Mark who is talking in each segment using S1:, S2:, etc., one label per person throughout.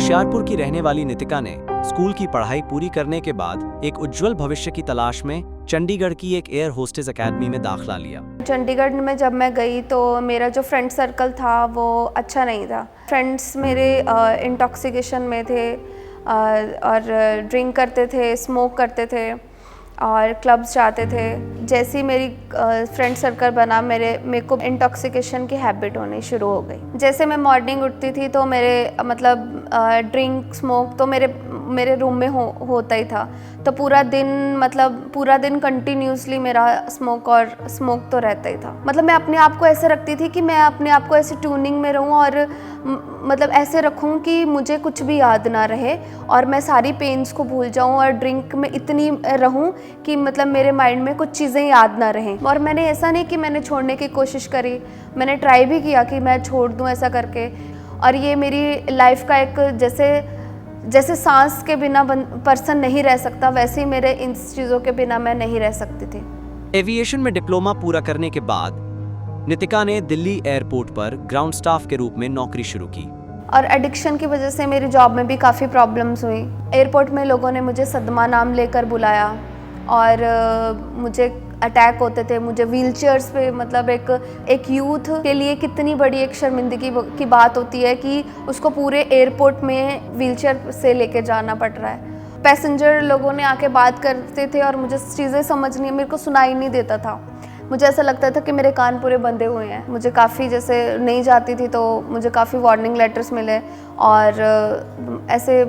S1: होशियारपुर की रहने वाली नितिका ने स्कूल की पढ़ाई पूरी करने के बाद एक उज्जवल भविष्य की तलाश में चंडीगढ़ की एक एयर होस्टेस एकेडमी में दाखिला लिया।
S2: चंडीगढ़ में जब मैं गई तो मेरा जो फ्रेंड सर्कल था वो अच्छा नहीं था। फ्रेंड्स मेरे इंटॉक्सिकेशन में थे और ड्रिंक करते थे, स्मोक करते थे और क्लब्स जाते थे। जैसे ही मेरी फ्रेंड सर्कल बना मेरे को इंटॉक्सिकेशन की हैबिट होनी शुरू हो गई। जैसे मैं मॉर्निंग उठती थी तो मेरे मतलब ड्रिंक स्मोक तो मेरे रूम में होता ही था। तो पूरा दिन कंटिन्यूसली मेरा स्मोक तो रहता ही था। मतलब मैं अपने आप को ऐसे रखती थी कि मैं अपने आप को ऐसे ट्यूनिंग में रहूं और मतलब ऐसे रखूं कि मुझे कुछ भी याद ना रहे और मैं सारी पेन्स को भूल जाऊं और ड्रिंक में इतनी रहूं कि मतलब मेरे माइंड में कुछ चीज़ें याद ना रहें। और मैंने ऐसा नहीं कि मैंने छोड़ने की कोशिश करी, मैंने ट्राई भी किया कि मैं छोड़ दूं ऐसा करके। और ये मेरी लाइफ का एक जैसे सांस के बिना पर्सन नहीं रह सकता, वैसे ही मेरे इन चीज़ों के बिना मैं नहीं रह सकती थी।
S1: एविएशन में डिप्लोमा पूरा करने के बाद नितिका ने दिल्ली एयरपोर्ट पर ग्राउंड स्टाफ के रूप में नौकरी शुरू की।
S2: और एडिक्शन की वजह से मेरी जॉब में भी काफ़ी प्रॉब्लम्स हुई। एयरपोर्ट में लोगों ने मुझे सदमा नाम लेकर बुलाया और मुझे अटैक होते थे। मुझे व्हीलचेयर्स पे मतलब एक यूथ के लिए कितनी बड़ी एक शर्मिंदगी की बात होती है कि उसको पूरे एयरपोर्ट में व्हीलचेयर से लेके जाना पड़ रहा है। पैसेंजर लोगों ने आके बात करते थे और मुझे चीज़ें समझ नहीं, मेरे को सुनाई नहीं देता था। मुझे ऐसा लगता था कि मेरे कान पूरे बंधे हुए हैं। मुझे काफ़ी जैसे नहीं जाती थी तो मुझे काफ़ी वार्निंग लेटर्स मिले और ऐसे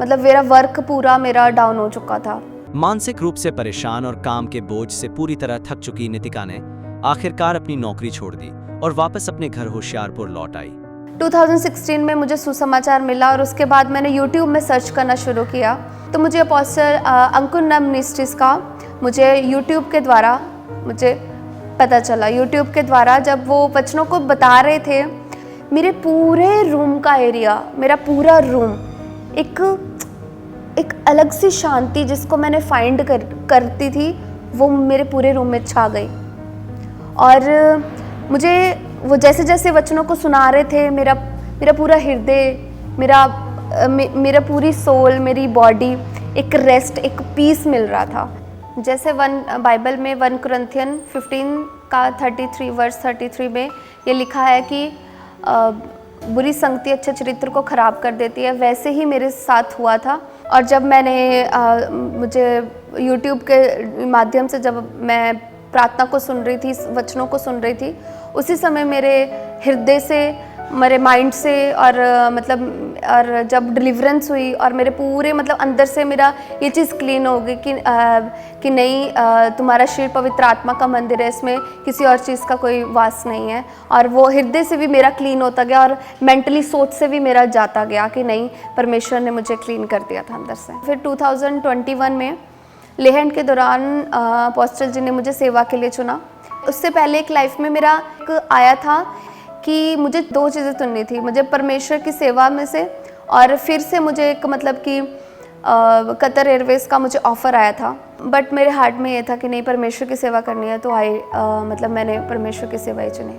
S2: मतलब मेरा वर्क पूरा मेरा डाउन हो चुका था।
S1: मानसिक रूप से परेशान और काम के बोझ से पूरी तरह थक चुकी नितिका ने आखिरकार अपनी नौकरी छोड़ दी और वापस अपने घर होशियारपुर लौट आई।
S2: 2016 में मुझे सुसमाचार मिला और उसके बाद मैंने YouTube में सर्च करना शुरू किया तो मुझे अपोस्टल अंकुर नमनिस्ट्रिस का मुझे YouTube के द्वारा मुझे पता चला। YouTube के द्वारा जब वो वचनों को बता रहे थे, मेरे पूरे रूम का एरिया, मेरा पूरा रूम एक अलग सी शांति जिसको मैंने फाइंड करती थी वो मेरे पूरे रूम में छा गई। और मुझे वो जैसे जैसे वचनों को सुना रहे थे मेरा पूरा हृदय, मेरा पूरी सोल, मेरी बॉडी एक रेस्ट, एक पीस मिल रहा था। जैसे बाइबल में 1 कुरिन्थियन 15 का 33 वर्स 33 में ये लिखा है कि बुरी संगति अच्छे चरित्र को ख़राब कर देती है, वैसे ही मेरे साथ हुआ था। और जब मुझे YouTube के माध्यम से जब मैं प्रार्थना को सुन रही थी, वचनों को सुन रही थी, उसी समय मेरे हृदय से, मेरे माइंड से और जब डिलीवरेंस हुई और मेरे पूरे मतलब अंदर से मेरा ये चीज़ क्लीन हो गई कि नहीं, तुम्हारा शरीर पवित्र आत्मा का मंदिर है, इसमें किसी और चीज़ का कोई वास नहीं है। और वो हृदय से भी मेरा क्लीन होता गया और मेंटली सोच से भी मेरा जाता गया कि नहीं, परमेश्वर ने मुझे क्लीन कर दिया था अंदर से। फिर 2021 में लेहंड के दौरान अपोस्टल जी ने मुझे सेवा के लिए चुना। उससे पहले एक लाइफ में मेरा आया था कि मुझे 2 चीज़ें चुननी थी, मुझे परमेश्वर की सेवा में से और फिर से मुझे एक मतलब कि कतर एयरवेज़ का मुझे ऑफ़र आया था। बट मेरे हार्ट में ये था कि नहीं, परमेश्वर की सेवा करनी है तो मैंने परमेश्वर की सेवा ही चुनी।